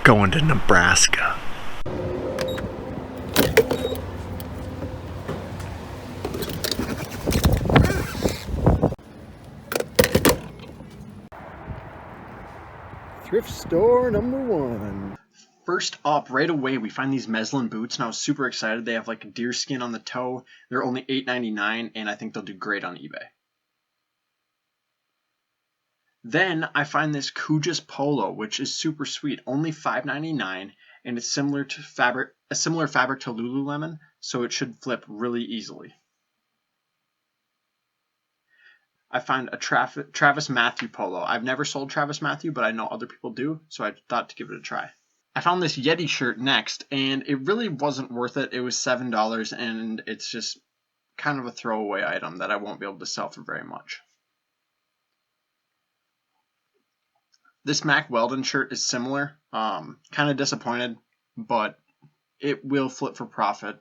We're going to Nebraska. Thrift store number 1. First up, right away, we find these Meslin boots, and I was super excited. They have like a deer skin on the toe. They're only $8.99, and I think they'll do great on eBay. Then I find this Kujus polo, which is super sweet, only $5.99, and it's similar to a similar fabric to Lululemon, so it should flip really easily. I find a Travis Matthew polo. I've never sold Travis Matthew, but I know other people do, so I thought to give it a try. I found this Yeti shirt next, and it really wasn't worth it. It was $7, and it's just kind of a throwaway item that I won't be able to sell for very much. This Mack Weldon shirt is similar. Kind of disappointed, but it will flip for profit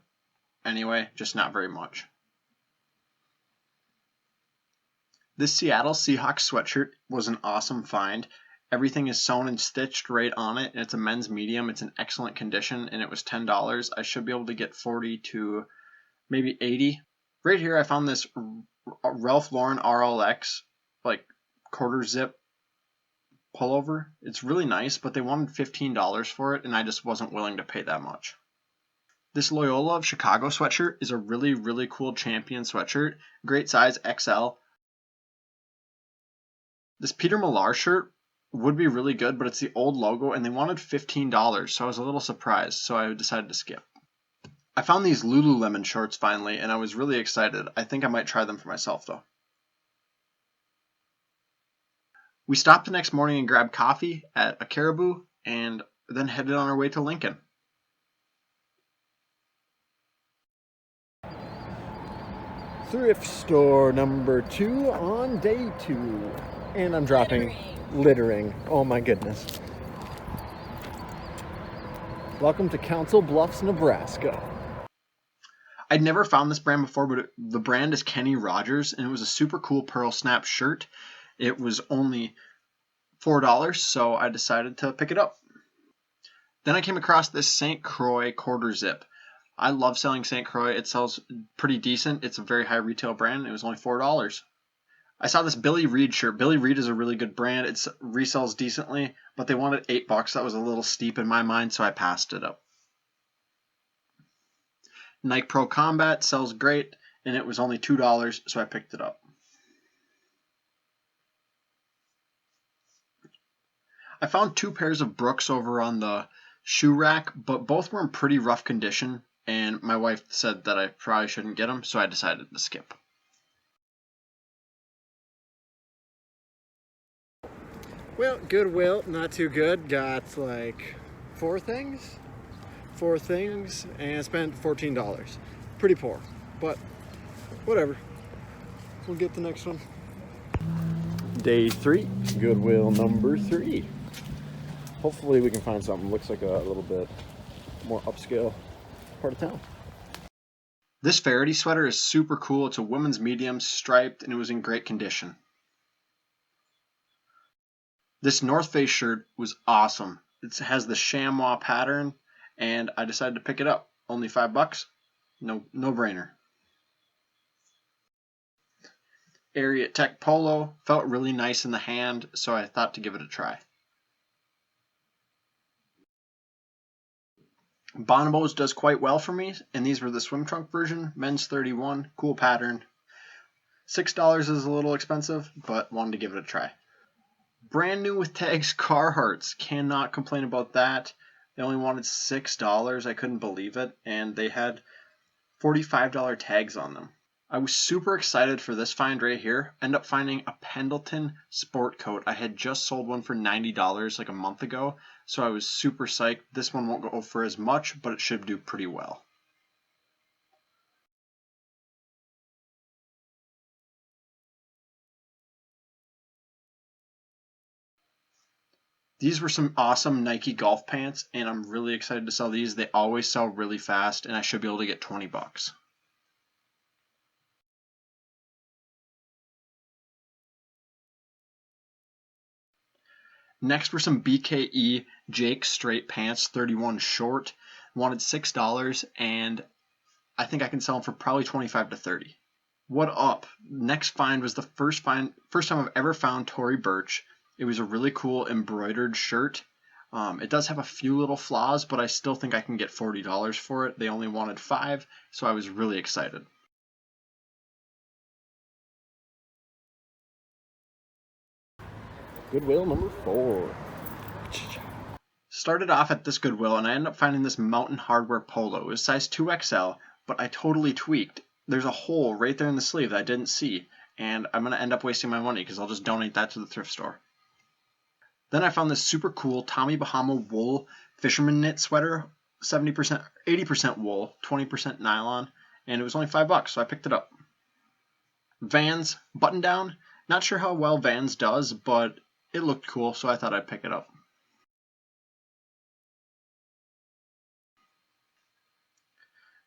anyway, just not very much. This Seattle Seahawks sweatshirt was an awesome find. Everything is sewn and stitched right on it, and it's a men's medium. It's in excellent condition, and it was $10. I should be able to get 40 to maybe 80. Right here, I found this Ralph Lauren RLX, like quarter zip pullover. It's really nice, but they wanted $15 for it, and I just wasn't willing to pay that much. This Loyola of Chicago sweatshirt is a really, really cool Champion sweatshirt. Great size, XL. This Peter Millar shirt would be really good, but it's the old logo, and they wanted $15, so I was a little surprised, so I decided to skip. I found these Lululemon shorts finally, and I was really excited. I think I might try them for myself, though. We stopped the next morning and grabbed coffee at a Caribou, and then headed on our way to Lincoln. Thrift store number 2 on day 2. And I'm dropping littering. Oh my goodness. Welcome to Council Bluffs, Nebraska. I'd never found this brand before, but the brand is Kenny Rogers, and it was a super cool pearl snap shirt. It was only $4, so I decided to pick it up. Then I came across this St. Croix quarter zip. I love selling St. Croix. It sells pretty decent. It's a very high retail brand. It was only $4. I saw this Billy Reid shirt. Billy Reid is a really good brand. It resells decently, but they wanted $8. That was a little steep in my mind, so I passed it up. Nike Pro Combat sells great, and it was only $2, so I picked it up. I found 2 pairs of Brooks over on the shoe rack, but both were in pretty rough condition, and my wife said that I probably shouldn't get them, so I decided to skip. Well, Goodwill, not too good. Got like 4 things, and spent $14. Pretty poor, but whatever. We'll get the next one. Day 3, Goodwill number 3. Hopefully we can find something. Looks like a little bit more upscale part of town. This Faraday sweater is super cool. It's a women's medium, striped, and it was in great condition. This North Face shirt was awesome. It has the chamois pattern, and I decided to pick it up. Only $5. No brainer. Ariat Tech Polo felt really nice in the hand, so I thought to give it a try. Bonobos does quite well for me, and these were the swim trunk version, men's 31, cool pattern. $6 is a little expensive, but wanted to give it a try. Brand new with tags Carhartts, cannot complain about that. They only wanted $6, I couldn't believe it, and they had $45 tags on them. I was super excited for this find right here. Ended up finding a Pendleton sport coat. I had just sold one for $90 like a month ago, so I was super psyched. This one won't go for as much, but it should do pretty well. These were some awesome Nike golf pants, and I'm really excited to sell these. They always sell really fast, and I should be able to get $20. Next were some BKE Jake straight pants, 31 short, wanted $6, and I think I can sell them for probably 25 to 30. What up? Next find was the first time I've ever found Tory Burch. It was a really cool embroidered shirt. It does have a few little flaws, but I still think I can get $40 for it. They only wanted $5, so I was really excited. Goodwill number 4. Started off at this Goodwill, and I ended up finding this Mountain Hardwear polo. It was size 2XL, but I totally tweaked. There's a hole right there in the sleeve that I didn't see, and I'm going to end up wasting my money because I'll just donate that to the thrift store. Then I found this super cool Tommy Bahama wool fisherman knit sweater, 80% wool, 20% nylon, and it was only $5, so I picked it up. Vans button down. Not sure how well Vans does, but it looked cool, so I thought I'd pick it up.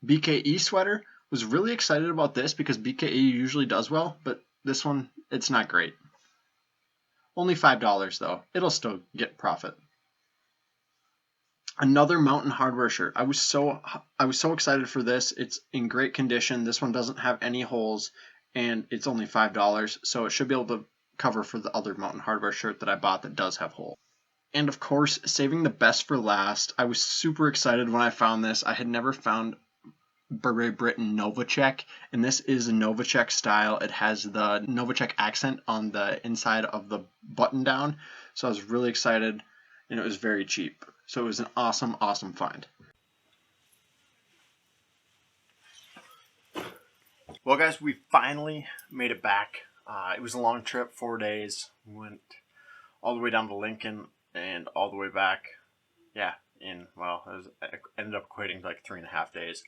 BKE sweater. Was really excited about this because BKE usually does well, but this one, it's not great. Only $5 though. It'll still get profit. Another Mountain Hardwear shirt. I was so excited for this. It's in great condition. This one doesn't have any holes, and it's only $5, so it should be able to cover for the other Mountain Hardwear shirt that I bought that does have holes. And of course, saving the best for last. I was super excited when I found this. I had never found Beret Britain Novacek, and this is a Novacek style. It has the Novacek accent on the inside of the button down, so I was really excited, and it was very cheap. So it was an awesome find. Well guys, we finally made it back. It was a long trip, 4 days. We went all the way down to Lincoln and all the way back. Yeah, it ended up equating to like 3.5 days.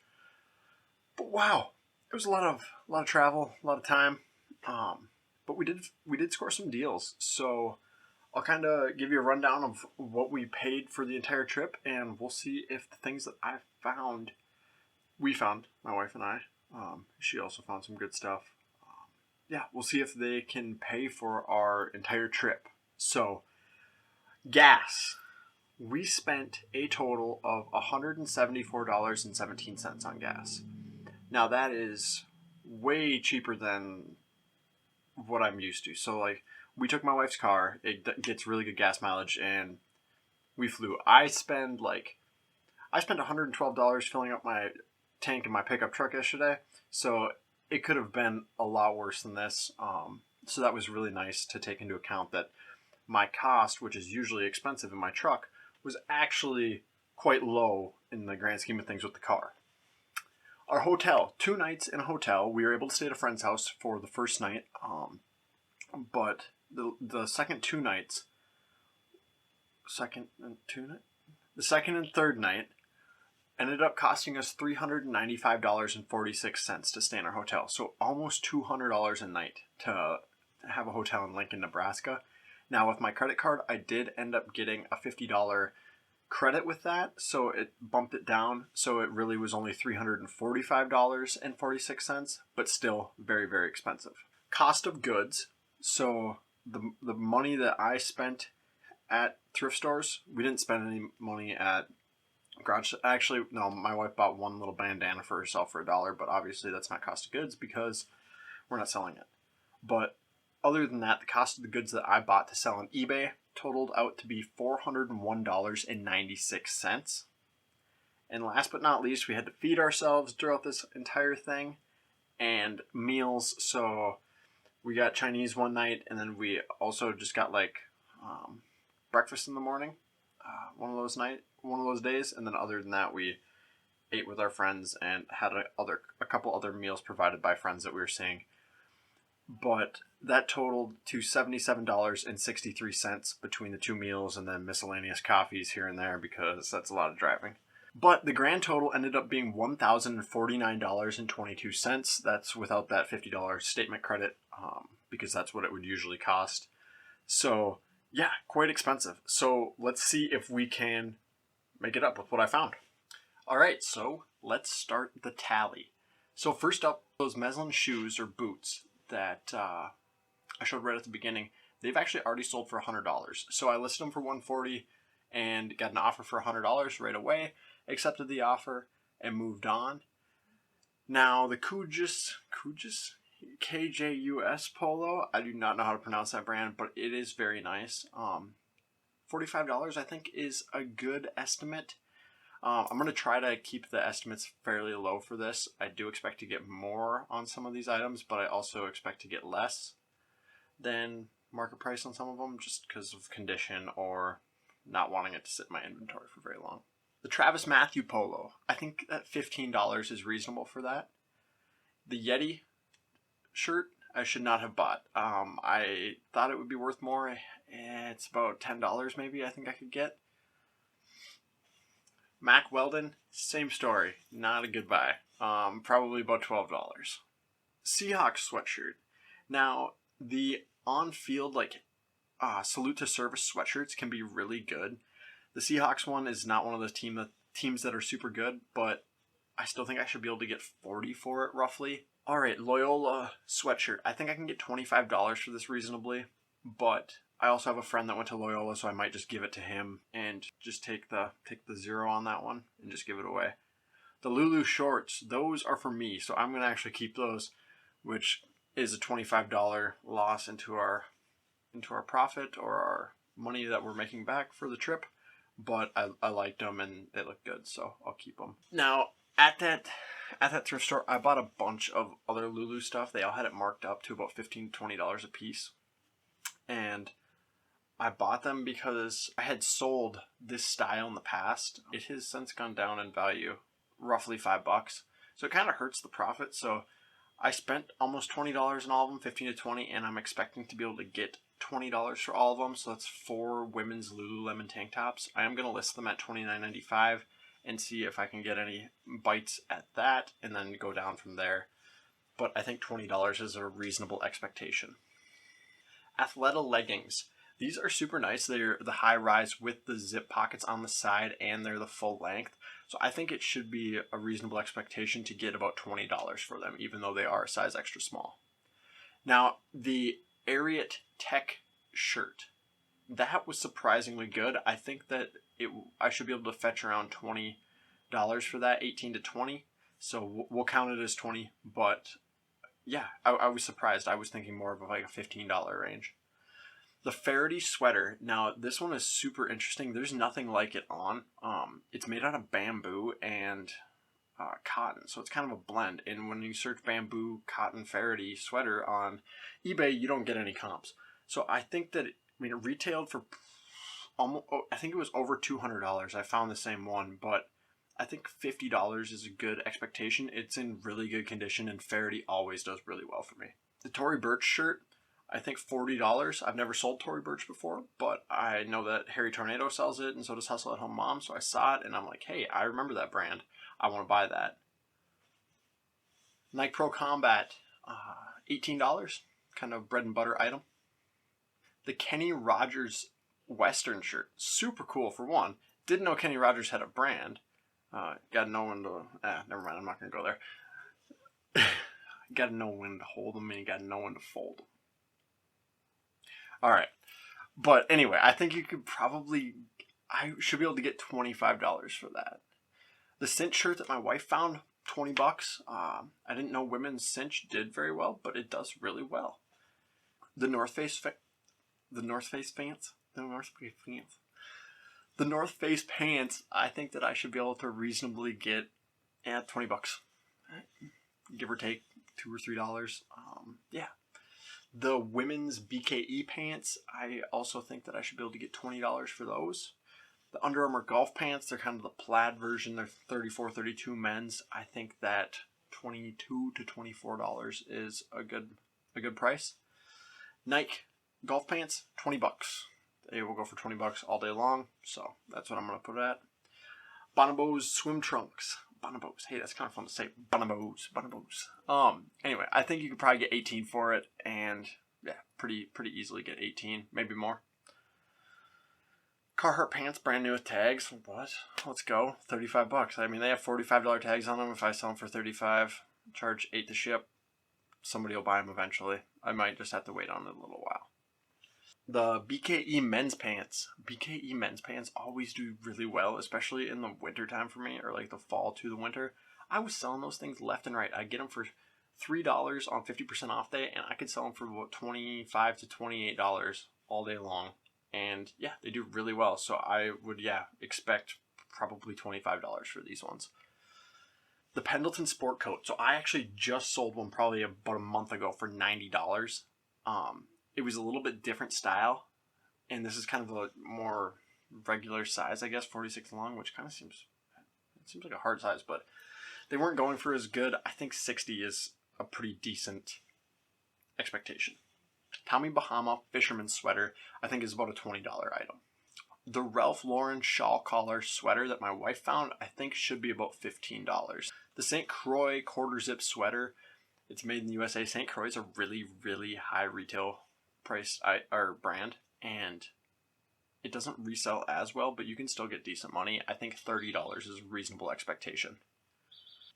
But wow, it was a lot of travel, a lot of time. But we did score some deals. So I'll kind of give you a rundown of what we paid for the entire trip, and we'll see if the things that we found, my wife and I, she also found some good stuff. Yeah, we'll see if they can pay for our entire trip. So, gas. We spent a total of $174.17 on gas. Now that is way cheaper than what I'm used to. So like, we took my wife's car. It gets really good gas mileage, and we flew. I spent $112 filling up my tank in my pickup truck yesterday. So it could have been a lot worse than this. So that was really nice to take into account that my cost, which is usually expensive in my truck, was actually quite low in the grand scheme of things with the car. Our hotel, 2 nights in a hotel. We were able to stay at a friend's house for the first night, but the second and third night ended up costing us $395.46 to stay in our hotel. So almost $200 a night to have a hotel in Lincoln, Nebraska. Now with my credit card, I did end up getting a $50 credit with that, so it bumped it down, so it really was only $345.46, but still very, very expensive. Cost of goods. So the money that I spent at thrift stores, we didn't spend any money at garage. Actually, no, my wife bought one little bandana for herself for $1, but obviously that's not cost of goods because we're not selling it. But other than that, the cost of the goods that I bought to sell on eBay totaled out to be $401.96. And last but not least, we had to feed ourselves throughout this entire thing, and meals. So we got Chinese one night, and then we also just got breakfast in the morning, one of those days, and then other than that, we ate with our friends and had a couple other meals provided by friends that we were seeing. But that totaled to $77.63 between the 2 meals and then miscellaneous coffees here and there because that's a lot of driving. But the grand total ended up being $1,049.22. That's without that $50 statement credit because that's what it would usually cost. So yeah, quite expensive. So let's see if we can make it up with what I found. All right, so let's start the tally. So first up, those Meslin shoes or boots that I showed right at the beginning, they've actually already sold for $100. So I listed them for $140, and got an offer for $100 right away. Accepted the offer and moved on. Now the Kujus KJUS polo, I do not know how to pronounce that brand, but it is very nice. $45 I think is a good estimate. I'm going to try to keep the estimates fairly low for this. I do expect to get more on some of these items, but I also expect to get less than market price on some of them just because of condition or not wanting it to sit in my inventory for very long. The Travis Matthew polo, I think that $15 is reasonable for that. The Yeti shirt I should not have bought. I thought it would be worth more. It's about $10 maybe I think I could get. Mack Weldon, same story. Not a good buy. Probably about $12. Seahawks sweatshirt. Now, the on-field salute to service sweatshirts can be really good. The Seahawks one is not one of the teams that are super good, but I still think I should be able to get $40 for it roughly. All right, Loyola sweatshirt. I think I can get $25 for this reasonably, but I also have a friend that went to Loyola, so I might just give it to him and just take the zero on that one and just give it away. The Lulu shorts, those are for me, so I'm going to actually keep those, which is a $25 loss into our profit or our money that we're making back for the trip. But I liked them and they look good, so I'll keep them. Now, at that thrift store, I bought a bunch of other Lulu stuff. They all had it marked up to about $15 to $20 a piece. And I bought them because I had sold this style in the past. It has since gone down in value, roughly $5. So it kind of hurts the profit. So I spent almost $20 on all of them, $15 to $20, and I'm expecting to be able to get $20 for all of them. So that's 4 women's Lululemon tank tops. I am going to list them at $29.95 and see if I can get any bites at that and then go down from there. But I think $20 is a reasonable expectation. Athleta leggings. These are super nice. They're the high rise with the zip pockets on the side and they're the full length. So I think it should be a reasonable expectation to get about $20 for them, even though they are a size extra small. Now, the Ariat Tech shirt, that was surprisingly good. I think that I should be able to fetch around $20 for that, 18 to 20. So we'll count it as 20, but yeah, I was surprised. I was thinking more of like a $15 range. The Faraday sweater. Now, this one is super interesting. There's nothing like it on. It's made out of bamboo and cotton, so it's kind of a blend. And when you search bamboo cotton Faraday sweater on eBay, you don't get any comps. So I think that it retailed for almost, I think it was over $200. I found the same one, but I think $50 is a good expectation. It's in really good condition, and Faraday always does really well for me. The Tory Burch shirt, I think $40. I've never sold Tory Burch before, but I know that Harry Tornado sells it, and so does Hustle at Home Mom, so I saw it, and I'm like, hey, I remember that brand. I want to buy that. Nike Pro Combat, $18, kind of bread and butter item. The Kenny Rogers Western shirt, super cool for one. Didn't know Kenny Rogers had a brand. Gotta know when to, never mind, I'm not gonna go there. Gotta know when to hold them and you gotta know when to fold them. Alright, but anyway, I think you could I should be able to get $25 for that. The cinch shirt that my wife found, $20. I didn't know women's cinch did very well, but it does really well. The North Face pants, I think that I should be able to reasonably get at $20. Give or take $2 or $3. Yeah. The women's BKE pants, I also think that I should be able to get $20 for those. The Under Armour golf pants, they're kind of the plaid version. They're $34, $32 men's. I think that $22 to $24 is a good price. Nike golf pants, $20. They will go for $20 all day long, so that's what I'm going to put it at. Bonobos swim trunks. Bonobos. Hey, that's kind of fun to say. Bonobos. Anyway, I think you could probably get 18 for it, and yeah, pretty easily get 18, maybe more. Carhartt pants, brand new with tags. What? Let's go. $35. I mean, they have $45 tags on them. If I sell them for $35, charge $8 to ship, somebody will buy them eventually. I might just have to wait on it a little while. The BKE men's pants. BKE men's pants always do really well, especially in the winter time for me, or like the fall to the winter. I was selling those things left and right. I get them for $3 on 50% off day, and I could sell them for about $25 to $28 all day long. And yeah, they do really well. So I would, expect probably $25 for these ones. The Pendleton sport coat. So I actually just sold one probably about a month ago for $90. It was a little bit different style, and this is kind of a more regular size, I guess, 46 long, which kind of seems like a hard size, but they weren't going for as good. I think 60 is a pretty decent expectation. Tommy Bahama fisherman sweater, I think, is about a $20 item. The Ralph Lauren shawl collar sweater that my wife found, I think should be about $15. The St. Croix quarter zip sweater, it's made in the USA. St. Croix is a really, really high retail price or brand, and it doesn't resell as well, but you can still get decent money. I think $30 is a reasonable expectation.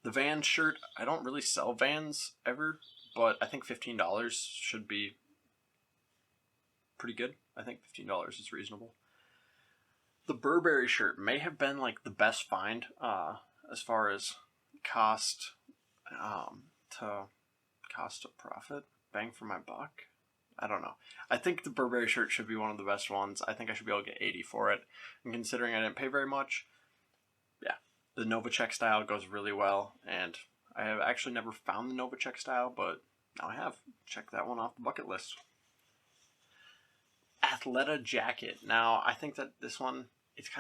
The Vans shirt, I don't really sell Vans ever, but I think $15 should be pretty good. I think $15 is reasonable. The Burberry shirt may have been like the best find as far as cost to profit, bang for my buck. I don't know. I think the Burberry shirt should be one of the best ones. I think I should be able to get 80 for it. And considering I didn't pay very much, yeah. The Novacek style goes really well. And I have actually never found the Novacek style, but now I have. Check that one off the bucket list. Athleta jacket. Now, I think that this one, it's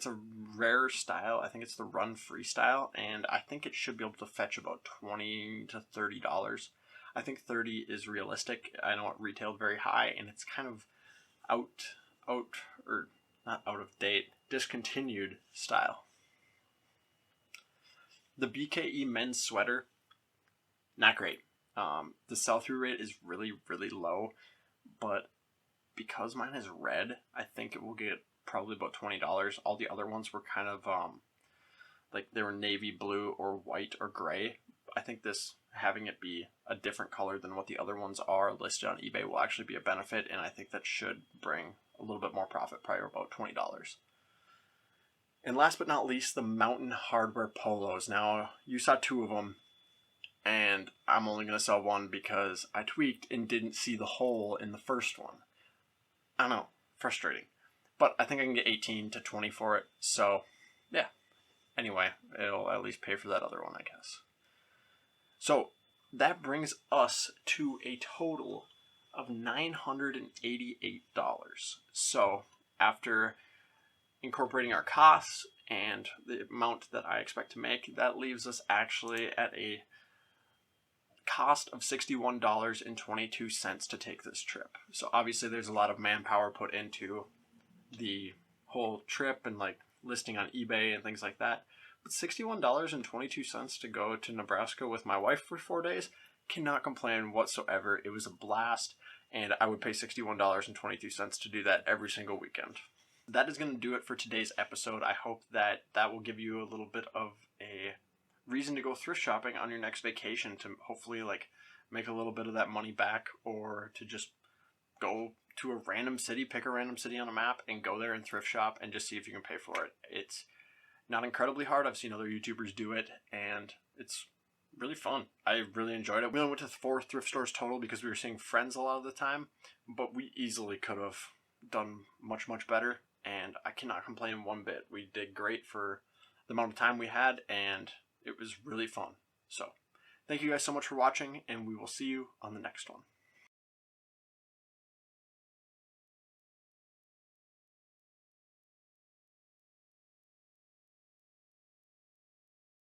a rare style. I think it's the run free style, and I think it should be able to fetch about $20 to $30. I think 30 is realistic. I know it retailed very high, and it's kind of not out of date, discontinued style. The BKE men's sweater, not great. The sell-through rate is really, really low, but because mine is red, I think it will get probably about $20. All the other ones were kind of like they were navy blue or white or gray. I think this, having it be a different color than what the other ones are listed on eBay, will actually be a benefit, and I think that should bring a little bit more profit, probably about $20. And last but not least, the Mountain Hardwear polos. Now, you saw two of them, and I'm only going to sell one because I tweaked and didn't see the hole in the first one. I don't know, frustrating. But I think I can get 18 to 20 for it, so yeah. Anyway, it'll at least pay for that other one, I guess. So that brings us to a total of $988. So after incorporating our costs and the amount that I expect to make, that leaves us actually at a cost of $61.22 to take this trip. So obviously there's a lot of manpower put into the whole trip and like listing on eBay and things like that. But $61.22 to go to Nebraska with my wife for 4 days, cannot complain whatsoever. It was a blast, and I would pay $61.22 to do that every single weekend. That is going to do it for today's episode. I hope that will give you a little bit of a reason to go thrift shopping on your next vacation, to hopefully like make a little bit of that money back, or to just go to a random city, pick a random city on a map and go there and thrift shop and just see if you can pay for it. It's not incredibly hard. I've seen other YouTubers do it, and it's really fun. I really enjoyed it. We only went to 4 thrift stores total because we were seeing friends a lot of the time, but we easily could have done much, much better, and I cannot complain one bit. We did great for the amount of time we had, and it was really fun. So thank you guys so much for watching, and we will see you on the next one.